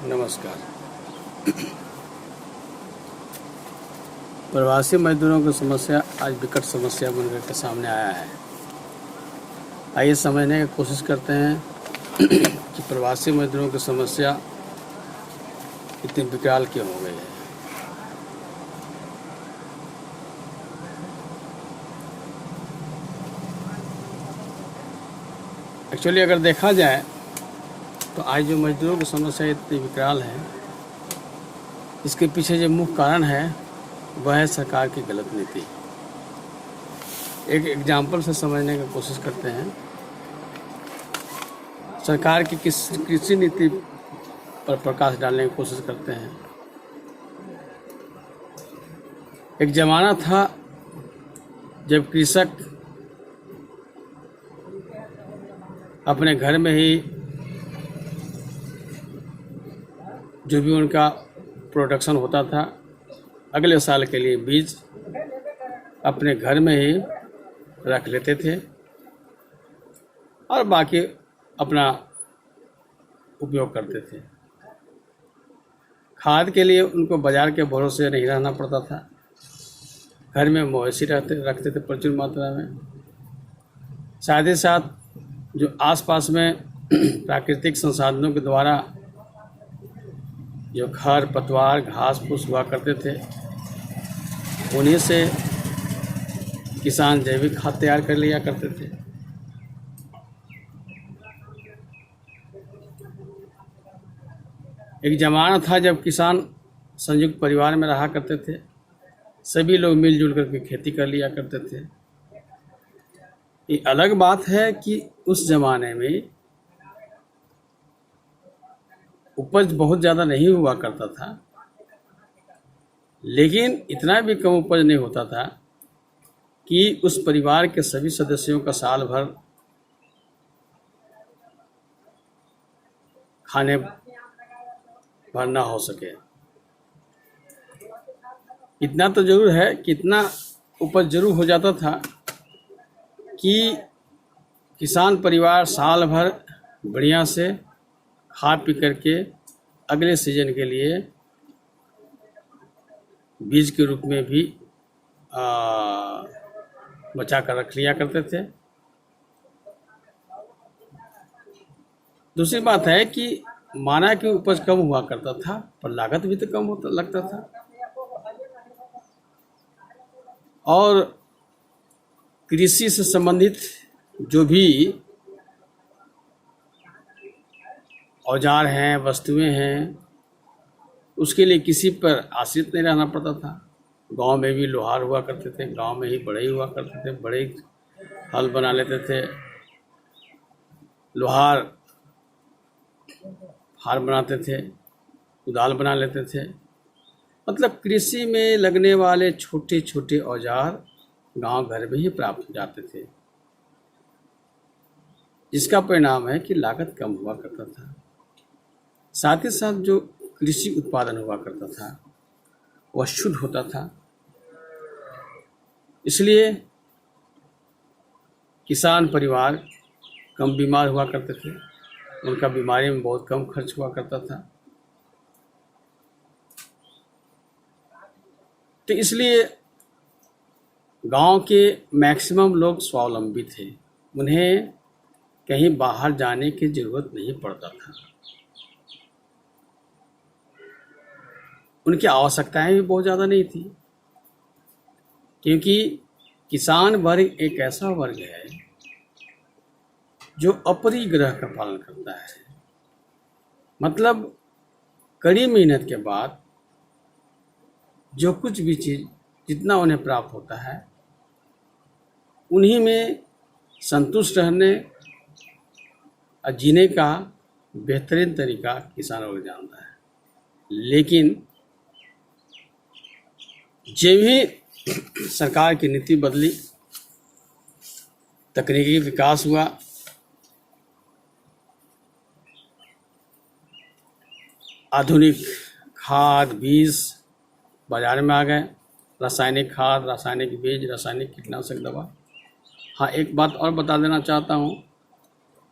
नमस्कार। प्रवासी मजदूरों की समस्या आज विकट समस्या बनकर के सामने आया है। आइए समझने की कोशिश करते हैं कि प्रवासी मजदूरों की समस्या इतनी विकराल क्यों हो गई है। एक्चुअली अगर देखा जाए तो आज जो मजदूरों की समस्या इतनी विकराल है, इसके पीछे जो मुख्य कारण है वह है सरकार की गलत नीति। एक एग्जाम्पल से समझने की कोशिश करते हैं। सरकार की किस कृषि नीति पर प्रकाश डालने की कोशिश करते हैं। एक ज़माना था जब कृषक अपने घर में ही जो भी उनका प्रोडक्शन होता था, अगले साल के लिए बीज अपने घर में ही रख लेते थे और बाकी अपना उपयोग करते थे। खाद के लिए उनको बाज़ार के भरोसे नहीं रहना पड़ता था। घर में मवेशी रखते थे प्रचुर मात्रा में। साथ ही साथ जो आसपास में प्राकृतिक संसाधनों के द्वारा जो खर पतवार घास फूस हुआ करते थे, उन्हीं से किसान जैविक खाद तैयार कर लिया करते थे। एक ज़माना था जब किसान संयुक्त परिवार में रहा करते थे, सभी लोग मिलजुल करके खेती कर लिया करते थे। ये अलग बात है कि उस ज़माने में उपज बहुत ज़्यादा नहीं हुआ करता था, लेकिन इतना भी कम उपज नहीं होता था कि उस परिवार के सभी सदस्यों का साल भर खाने भर ना हो सके। इतना तो जरूर है कि इतना उपज जरूर हो जाता था कि किसान परिवार साल भर बढ़िया से खा पी करके अगले सीजन के लिए बीज के रूप में भी बचा कर रख लिया करते थे। दूसरी बात है कि माना कि उपज कम हुआ करता था, पर लागत भी तो कम होता लगता था। और कृषि से संबंधित जो भी औजार हैं, वस्तुएं हैं, उसके लिए किसी पर आश्रित नहीं रहना पड़ता था। गांव में भी लोहार हुआ करते थे, गांव में ही बढ़ई हुआ करते थे, बड़े हल बना लेते थे। लोहार हार बनाते थे, कुदाल बना लेते थे। मतलब कृषि में लगने वाले छोटे छोटे औजार गांव घर में ही प्राप्त हो जाते थे, जिसका परिणाम है कि लागत कम हुआ करता था। साथ ही साथ जो कृषि उत्पादन हुआ करता था वह शुद्ध होता था। इसलिए किसान परिवार कम बीमार हुआ करते थे, उनका बीमारी में बहुत कम खर्च हुआ करता था। तो इसलिए गांव के मैक्सिमम लोग स्वावलंबी थे, उन्हें कहीं बाहर जाने की ज़रूरत नहीं पड़ता था। उनकी आवश्यकताएं भी बहुत ज़्यादा नहीं थी, क्योंकि किसान वर्ग एक ऐसा वर्ग है जो अपरिग्रह का पालन करता है। मतलब कड़ी मेहनत के बाद जो कुछ भी चीज़ जितना उन्हें प्राप्त होता है, उन्हीं में संतुष्ट रहने और जीने का बेहतरीन तरीका किसान वर्ग जानता है। लेकिन जब भी सरकार की नीति बदली, तकनीकी विकास हुआ, आधुनिक खाद बीज बाजार में आ गए, रासायनिक खाद, रासायनिक बीज, रासायनिक कीटनाशक दवा। हाँ, एक बात और बता देना चाहता हूँ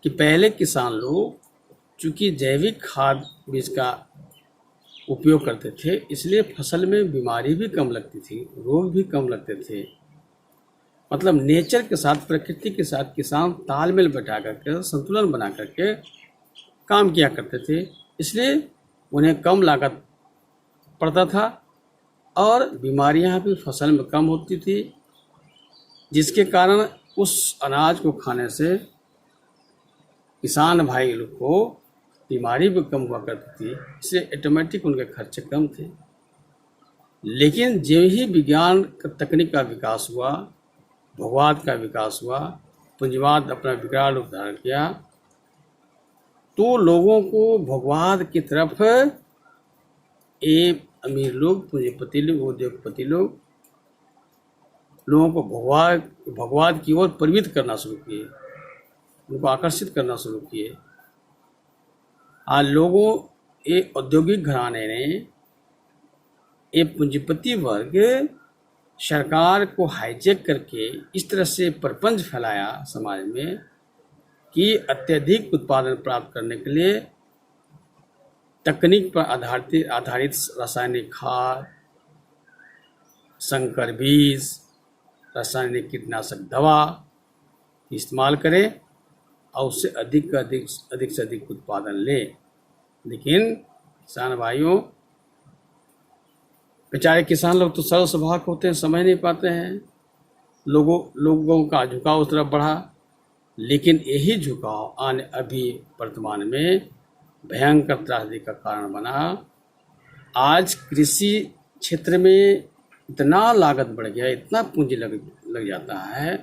कि पहले किसान लोग चूँकि जैविक खाद बीज का उपयोग करते थे, इसलिए फसल में बीमारी भी कम लगती थी, रोग भी कम लगते थे। मतलब नेचर के साथ, प्रकृति के साथ किसान तालमेल बैठा करके, संतुलन बना करके काम किया करते थे, इसलिए उन्हें कम लागत पड़ता था और बीमारियां भी फसल में कम होती थी, जिसके कारण उस अनाज को खाने से किसान भाई लोग को बीमारी भी कम हुआ करती थी, इसलिए ऑटोमेटिक उनके खर्चे कम थे। लेकिन जो ही विज्ञान तकनीक का विकास हुआ, भोगवाद का विकास हुआ, पूंजीवाद अपना विकराल रूप धारण किया, तो लोगों को भोगवाद की तरफ अमीर लोग, पूंजीपति लोग, उद्योगपति लोग लोगों को भोगवाद की ओर प्रवृत्त करना शुरू किए, उनको आकर्षित करना शुरू किए। आज लोगों, एक औद्योगिक घराने ने, एक पूंजीपति वर्ग सरकार को हाईजैक करके इस तरह से प्रपंच फैलाया समाज में कि अत्यधिक उत्पादन प्राप्त करने के लिए तकनीक पर आधारित रासायनिक खाद, संकर बीज, रासायनिक कीटनाशक दवा इस्तेमाल करें और उससे अधिक से अधिक उत्पादन ले। लेकिन किसान भाइयों, बेचारे किसान लोग तो सरल स्वभाव के होते हैं, समझ नहीं पाते हैं। लोगों का झुकाव उस तरफ बढ़ा, लेकिन यही झुकाव अभी वर्तमान में भयंकर त्रासदी का कारण बना। आज कृषि क्षेत्र में इतना लागत बढ़ गया, इतना पूंजी लग जाता है,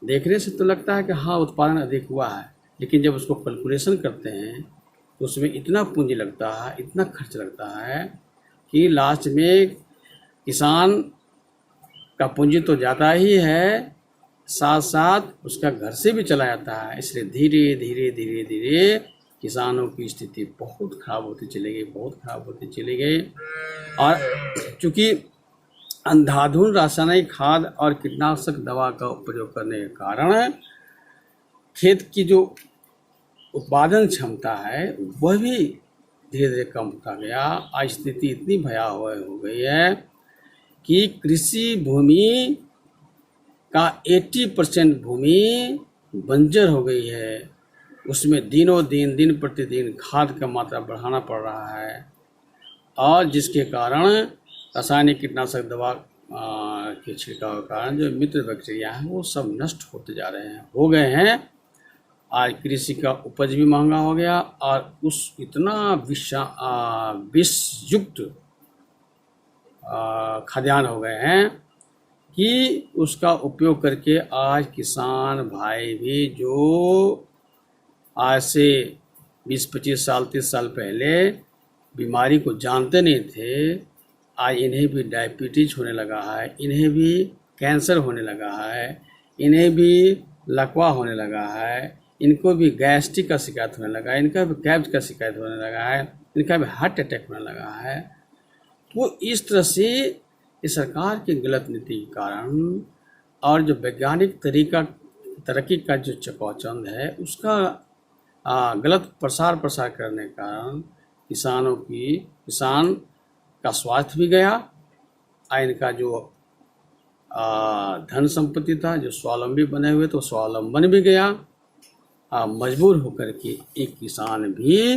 देखने से तो लगता है कि हाँ उत्पादन अधिक हुआ है, लेकिन जब उसको कैलकुलेशन करते हैं तो उसमें इतना पूंजी लगता है, इतना खर्च लगता है कि लास्ट में किसान का पूंजी तो जाता ही है, साथ साथ उसका घर से भी चला जाता है। इसलिए धीरे धीरे किसानों की स्थिति बहुत खराब होती चली गई। और चूँकि अंधाधुंध रासायनिक खाद और कीटनाशक दवा का प्रयोग करने के कारण खेत की जो उत्पादन क्षमता है वह भी धीरे धीरे कम होता गया। आज स्थिति इतनी भयावह हो गई है कि कृषि भूमि का 80% भूमि बंजर हो गई है। उसमें दिन प्रतिदिन खाद का मात्रा बढ़ाना पड़ रहा है, और जिसके कारण रासायनिक कीटनाशक दवा के छिड़काव के कारण जो मित्र बैक्टीरिया हैं वो सब नष्ट होते जा रहे हैं, हो गए हैं। आज कृषि का उपज भी महंगा हो गया और उस इतना विषयुक्त खाद्यान्न हो गए हैं कि उसका उपयोग करके आज किसान भाई भी जो आज से 20-25 साल 30 साल पहले बीमारी को जानते नहीं थे, आज इन्हें भी डायबिटीज होने लगा है, इन्हें भी कैंसर होने लगा है, इन्हें भी लकवा होने लगा है, इनको भी गैस्ट्रिक का शिकायत होने लगा है, इनका भी कैब्ज का शिकायत होने लगा है, इनका भी हार्ट अटैक होने लगा है। तो इस तरह से ये सरकार की गलत नीति के कारण और जो वैज्ञानिक तरक्की का जो चकाचौंध है उसका गलत प्रसार करने के कारण किसान का स्वास्थ्य भी गया, इनका जो धन संपत्ति था, जो स्वावलंबी बने हुए तो स्वावलंबन भी गया। मजबूर होकर के एक किसान भी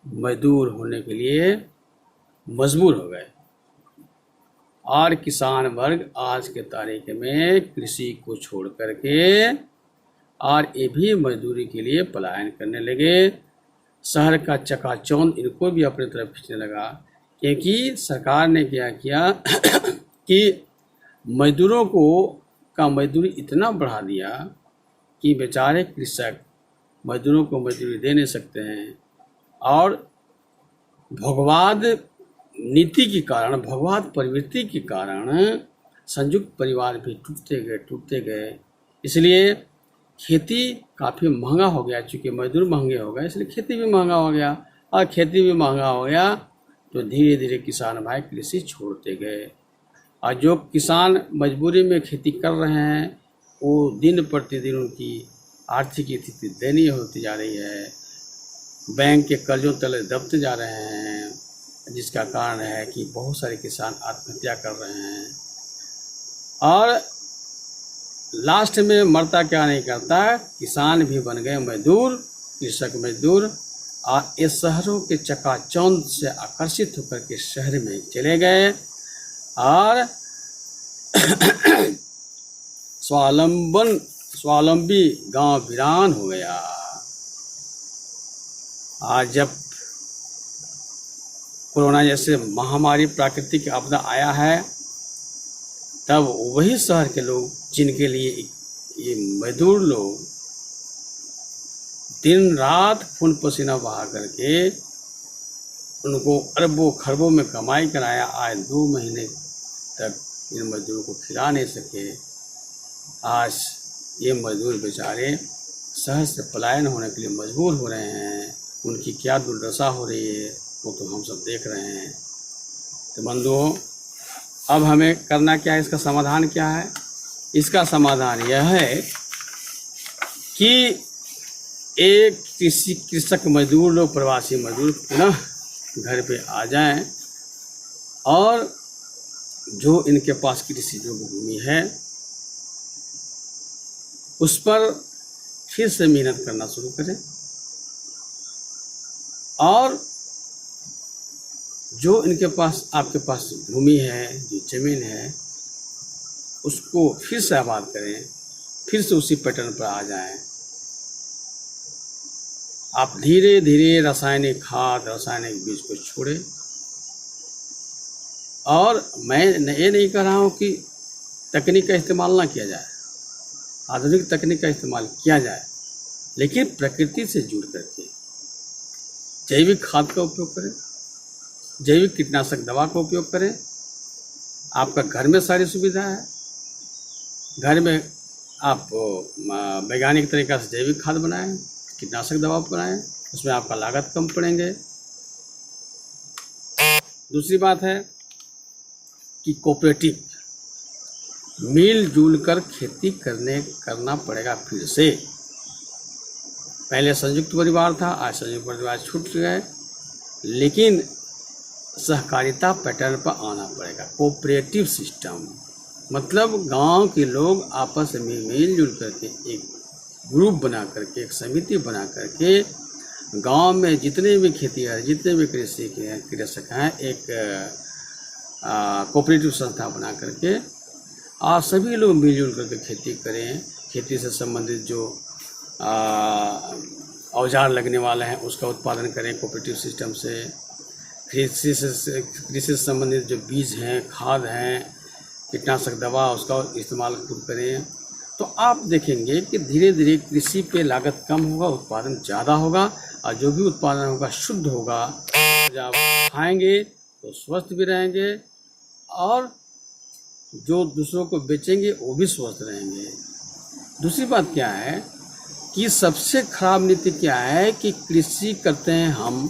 मजदूर होने के लिए मजबूर हो गए, और किसान वर्ग आज के तारीख में कृषि को छोड़ करके और ये भी मजदूरी के लिए पलायन करने लगे। शहर का चकाचौंध इनको भी अपनी तरफ खींचने लगा, क्योंकि सरकार ने क्या किया कि मजदूरों का मजदूरी इतना बढ़ा दिया कि बेचारे कृषक मजदूरों को मजदूरी दे नहीं सकते हैं, और भोगवाद नीति के कारण, भोगवाद प्रवृत्ति के कारण संयुक्त परिवार भी टूटते गए। इसलिए खेती काफ़ी महंगा हो गया, चूँकि मजदूर महंगे हो गए इसलिए खेती भी महंगा हो गया, और खेती भी महंगा हो गया तो धीरे धीरे किसान भाई कृषि छोड़ते गए। और जो किसान मजबूरी में खेती कर रहे हैं वो दिन प्रतिदिन उनकी आर्थिक स्थिति दयनीय होती जा रही है। बैंक के कर्जों तले दबते जा रहे हैं, जिसका कारण है कि बहुत सारे किसान आत्महत्या कर रहे हैं। और लास्ट में मरता क्या नहीं करता, किसान भी बन गए मजदूर, कृषक मजदूर, और ये शहरों के चकाचौंध से आकर्षित होकर के शहर में चले गए और स्वावलंबी गांव वीरान हो गया। आज जब कोरोना जैसे महामारी प्राकृतिक आपदा आया है, तब वही शहर के लोग, जिनके लिए ये मजदूर लोग दिन रात खून पसीना बहा करके उनको अरबों खरबों में कमाई कराया, आज 2 महीने तक इन मजदूरों को खिला नहीं सके। आज ये मजदूर बेचारे शहर से पलायन होने के लिए मजबूर हो रहे हैं। उनकी क्या दुर्दशा हो रही है वो तो हम सब देख रहे हैं। तो बंधुओं, अब हमें करना क्या है, इसका समाधान क्या है? इसका समाधान यह है कि एक कृषक मजदूर लोग, प्रवासी मजदूर पुनः घर पे आ जाएं और जो इनके पास कृषि जो भूमि है उस पर फिर से मेहनत करना शुरू करें, और जो इनके पास, आपके पास भूमि है, जो जमीन है, उसको फिर से आबाद करें, फिर से उसी पैटर्न पर आ जाएं। आप धीरे धीरे रासायनिक खाद, रासायनिक बीज को छोड़ें। और मैं ये नहीं कह रहा हूँ कि तकनीक का इस्तेमाल ना किया जाए, आधुनिक तकनीक का इस्तेमाल किया जाए, लेकिन प्रकृति से जुड़ करके जैविक खाद का उपयोग करें, जैविक कीटनाशक दवा का उपयोग करें। आपका घर में सारी सुविधा है, घर में आप वैज्ञानिक तरीका से जैविक खाद बनाएं, कीटनाशक दवा बनाएं, उसमें आपका लागत कम पड़ेंगे। दूसरी बात है कि कोऑपरेटिव, मिलजुल कर खेती करना पड़ेगा फिर से। पहले संयुक्त परिवार था, आज संयुक्त परिवार छूट गए, लेकिन सहकारिता पैटर्न पर आना पड़ेगा। कोऑपरेटिव सिस्टम मतलब गांव के लोग आपस में मिलजुल करके एक ग्रुप बना करके, एक समिति बना करके, गांव में जितने भी खेतीहर, जितने भी कृषक हैं, एक कोऑपरेटिव संस्था बना करके और सभी लोग मिलजुल करके खेती करें। खेती से संबंधित जो औजार लगने वाले हैं उसका उत्पादन करें कोऑपरेटिव सिस्टम से। कृषि से संबंधित जो बीज हैं, खाद हैं, कीटनाशक दवा, उसका इस्तेमाल खुद करें। तो आप देखेंगे कि धीरे धीरे कृषि पे लागत कम होगा, उत्पादन ज़्यादा होगा, और जो भी उत्पादन होगा शुद्ध होगा। जब खाएंगे तो स्वस्थ भी रहेंगे, और जो दूसरों को बेचेंगे वो भी स्वस्थ रहेंगे। दूसरी बात क्या है कि सबसे खराब नीति क्या है कि कृषि करते हैं हम,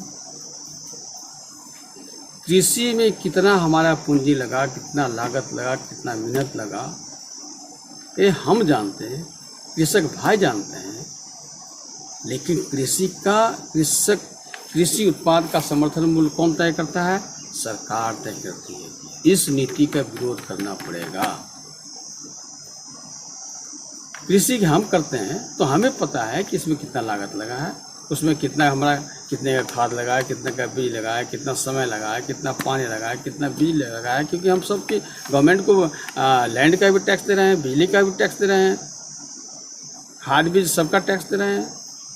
कृषि में कितना हमारा पूंजी लगा, कितना लागत लगा, कितना मेहनत लगा, ये हम जानते हैं, कृषक भाई जानते हैं। लेकिन कृषि उत्पाद का समर्थन मूल्य कौन तय करता है? सरकार तय करती है। इस नीति का विरोध करना पड़ेगा। कृषि हम करते हैं तो हमें पता है कि इसमें कितना लागत लगा है, उसमें कितना कितने का खाद लगा है, कितने का बीज लगा है, कितना समय लगा है, कितना पानी लगा है, कितना बिजली लगा है। क्योंकि हम सब की गवर्नमेंट को लैंड का भी टैक्स दे रहे हैं, बिजली का भी टैक्स दे रहे हैं, खाद बीज सबका टैक्स दे रहे हैं,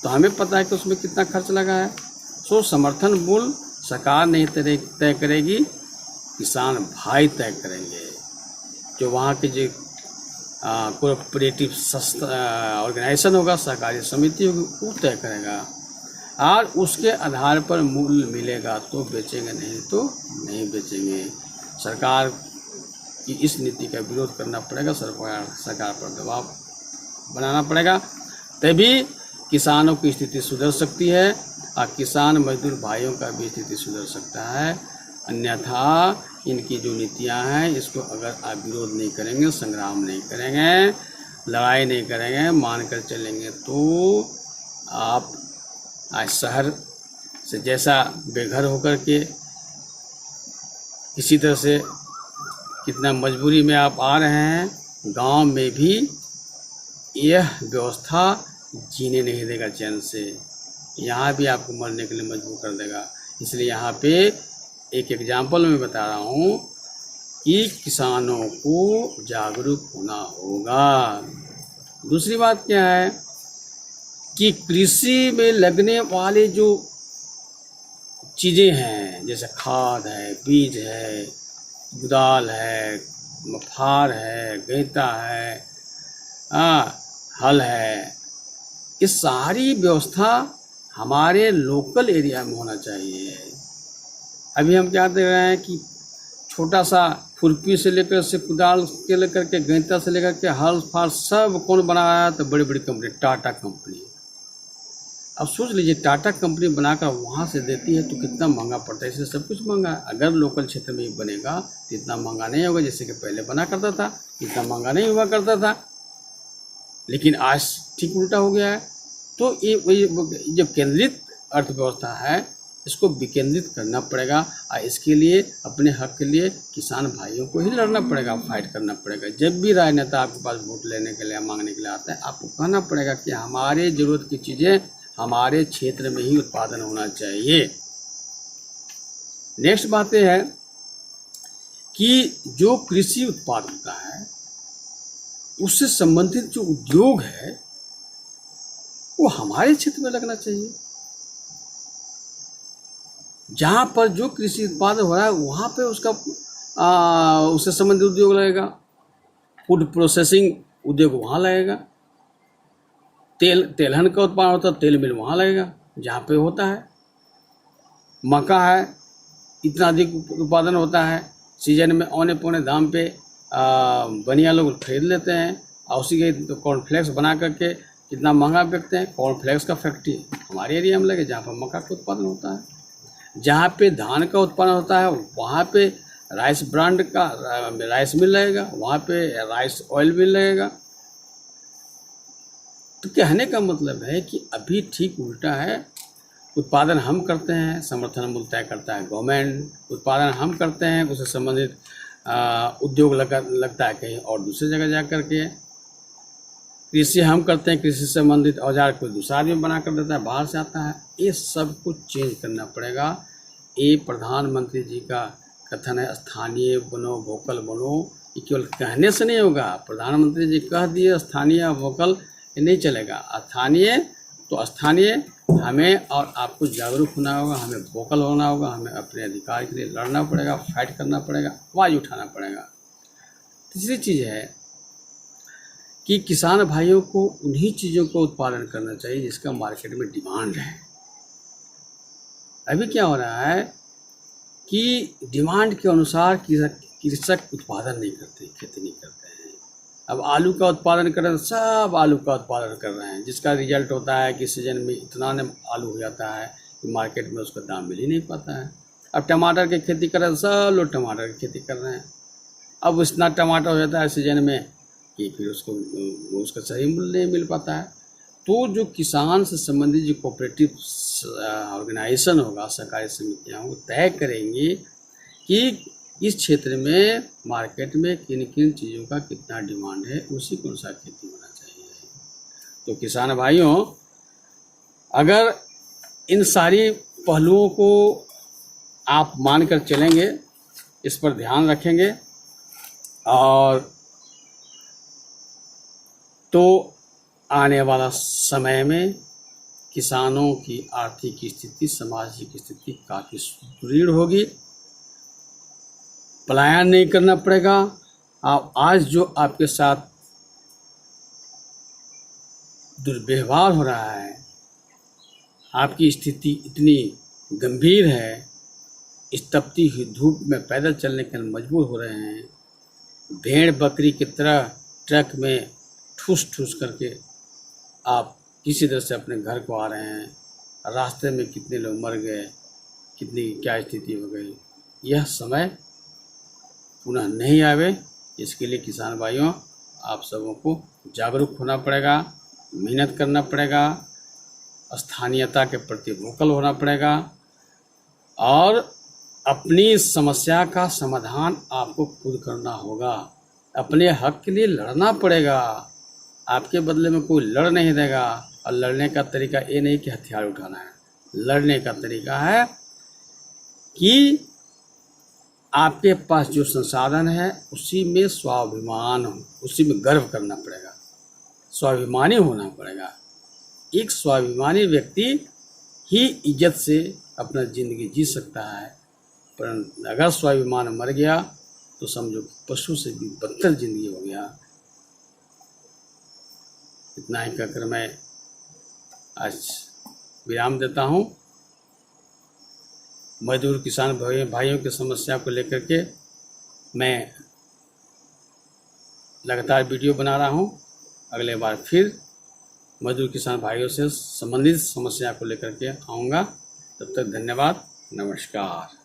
तो हमें पता है कि उसमें कितना खर्च लगा है। सो समर्थन मूल्य सरकार नहीं तय करेगी, किसान भाई तय करेंगे। जो वहाँ के जो कोऑपरेटिव ऑर्गेनाइजेशन होगा, सहकारी समिति होगी, वो तय करेगा, और उसके आधार पर मूल्य मिलेगा तो बेचेंगे, नहीं तो नहीं बेचेंगे। सरकार की इस नीति का विरोध करना पड़ेगा, सरकार पर दबाव बनाना पड़ेगा, तभी किसानों की स्थिति सुधर सकती है और किसान मजदूर भाइयों का भी स्थिति सुधर सकता है। अन्यथा इनकी जो नीतियां हैं, इसको अगर आप विरोध नहीं करेंगे, संग्राम नहीं करेंगे, लड़ाई नहीं करेंगे, मान कर चलेंगे, तो आप आज शहर से जैसा बेघर होकर के किसी तरह से कितना मजबूरी में आप आ रहे हैं, गांव में भी यह व्यवस्था जीने नहीं देगा चैन से, यहाँ भी आपको मरने के लिए मजबूर कर देगा। इसलिए यहाँ पे एक एग्जाम्पल मैं बता रहा हूँ कि किसानों को जागरूक होना होगा। दूसरी बात क्या है कि कृषि में लगने वाले जो चीज़ें हैं, जैसे खाद है, बीज है, कुदाल है, फार है, गैंता है, हल है, ये सारी व्यवस्था हमारे लोकल एरिया में होना चाहिए। अभी हम क्या देख रहे हैं कि छोटा सा खुरपी से लेकर से कुदाल के लेकर के गैंता से लेकर के हल फार सब कौन बना रहा है? तो बड़ी बड़ी कंपनी, टाटा कंपनी। अब सोच लीजिए, टाटा कंपनी बनाकर वहाँ से देती है तो कितना महंगा पड़ता है। इससे सब कुछ महंगा है। अगर लोकल क्षेत्र में बनेगा तो इतना महंगा नहीं होगा, जैसे कि पहले बना करता था, इतना महंगा नहीं हुआ करता था। लेकिन आज ठीक उल्टा हो गया है। तो ये जो केंद्रित अर्थव्यवस्था है, इसको विकेंद्रित करना पड़ेगा और इसके लिए अपने हक के लिए किसान भाइयों को ही लड़ना पड़ेगा, फाइट करना पड़ेगा। जब भी राजनेता आपके पास वोट लेने के लिए, मांगने के लिए आता है, आपको कहना पड़ेगा कि हमारे ज़रूरत की चीज़ें हमारे क्षेत्र में ही उत्पादन होना चाहिए। नेक्स्ट बात यह है कि जो कृषि उत्पाद होता है उससे संबंधित जो उद्योग है वो हमारे क्षेत्र में लगना चाहिए। जहाँ पर जो कृषि उत्पाद हो रहा है वहाँ पे उससे संबंधित उद्योग लगेगा। फूड प्रोसेसिंग उद्योग वहाँ लगेगा। तेलहन का उत्पादन होता है, तेल मिल वहाँ लगेगा जहाँ पे होता है। मक्का है, इतना अधिक उत्पादन होता है, सीजन में औने पौने दाम पे बनिया लोग खरीद लेते हैं और उसी के तो कॉर्नफ्लेक्स बना करके कितना महंगा बेचते हैं। कॉर्नफ्लेक्स का फैक्ट्री हमारे एरिया में लगे जहाँ पर मक्का का उत्पादन होता है। जहाँ पे धान का उत्पादन होता है वहाँ पे राइस ब्रांड का राइस मिल लगेगा, वहाँ पे राइस ऑयल मिल लगेगा। तो कहने का मतलब है कि अभी ठीक उल्टा है। उत्पादन हम करते हैं, समर्थन मूल्य तय करता है गवर्नमेंट। उत्पादन हम करते हैं, उससे संबंधित उद्योग लगता है कहीं और दूसरी जगह जा कर के। कृषि हम करते हैं, कृषि से संबंधित औजार कोई दूसरा आदमी बना कर देता है, बाहर से आता है। ये सब कुछ चेंज करना पड़ेगा। ये प्रधानमंत्री जी का कथन है, स्थानीय बनो, वोकल बनो। ये केवल कहने से नहीं होगा। प्रधानमंत्री जी कह दिए स्थानीय वोकल, ये नहीं चलेगा। स्थानीय तो स्थानीय, हमें और आपको जागरूक होना होगा, हमें वोकल होना होगा, हमें अपने अधिकार के लिए लड़ना पड़ेगा, फाइट करना पड़ेगा, आवाज़ उठाना पड़ेगा। तीसरी चीज़ है कि किसान भाइयों को उन्हीं चीज़ों को उत्पादन करना चाहिए जिसका मार्केट में डिमांड है। अभी क्या हो रहा है कि डिमांड के अनुसार कृषक उत्पादन नहीं करते, खेती नहीं करते हैं। अब आलू का उत्पादन कर रहे हैं, सब आलू का उत्पादन कर रहे हैं, जिसका रिजल्ट होता है कि सीजन में इतना ने आलू हो जाता है कि मार्केट में उसका दाम मिल ही नहीं पाता है। अब टमाटर की खेती कर रहे हैं, सब लोग टमाटर की खेती कर रहे हैं। अब इतना टमाटर हो जाता है सीजन में कि फिर उसका सही मूल्य नहीं मिल पाता है। तो जो किसान से संबंधित जो कोऑपरेटिव ऑर्गेनाइजेशन होगा, सहकारी समितियाँ वो तय करेंगी कि इस क्षेत्र में मार्केट में किन किन चीज़ों का कितना डिमांड है, उसी के अनुसार खेती होना चाहिए। तो किसान भाइयों, अगर इन सारी पहलुओं को आप मानकर चलेंगे, इस पर ध्यान रखेंगे, और तो आने वाला समय में किसानों की आर्थिक स्थिति, सामाजिक स्थिति काफ़ी सुदृढ़ होगी। पलायन नहीं करना पड़ेगा। आज जो आपके साथ दुर्व्यवहार हो रहा है, आपकी स्थिति इतनी गंभीर है, इस तपती हुई धूप में पैदल चलने के लिए मजबूर हो रहे हैं, भेड़ बकरी की तरह ट्रक में ठूस ठूस करके आप किसी तरह से अपने घर को आ रहे हैं, रास्ते में कितने लोग मर गए, कितनी क्या स्थिति हो गई। यह समय पुनः नहीं आवे, इसके लिए किसान भाइयों आप सबों को जागरूक होना पड़ेगा, मेहनत करना पड़ेगा, स्थानीयता के प्रति वोकल होना पड़ेगा, और अपनी समस्या का समाधान आपको खुद करना होगा। अपने हक के लिए लड़ना पड़ेगा, आपके बदले में कोई लड़ नहीं देगा। और लड़ने का तरीका ये नहीं कि हथियार उठाना है, लड़ने का तरीका है कि आपके पास जो संसाधन है उसी में स्वाभिमान हो, उसी में गर्व करना पड़ेगा, स्वाभिमानी होना पड़ेगा। एक स्वाभिमानी व्यक्ति ही इज्जत से अपना ज़िंदगी जी सकता है। पर अगर स्वाभिमान मर गया तो समझो पशु से भी बदतर जिंदगी हो गया। इतना ही कहकर मैं आज विराम देता हूँ। मजदूर किसान भाइयों की समस्या को लेकर के मैं लगातार वीडियो बना रहा हूँ। अगले बार फिर मजदूर किसान भाइयों से संबंधित समस्या को लेकर के आऊँगा। तब तक धन्यवाद, नमस्कार।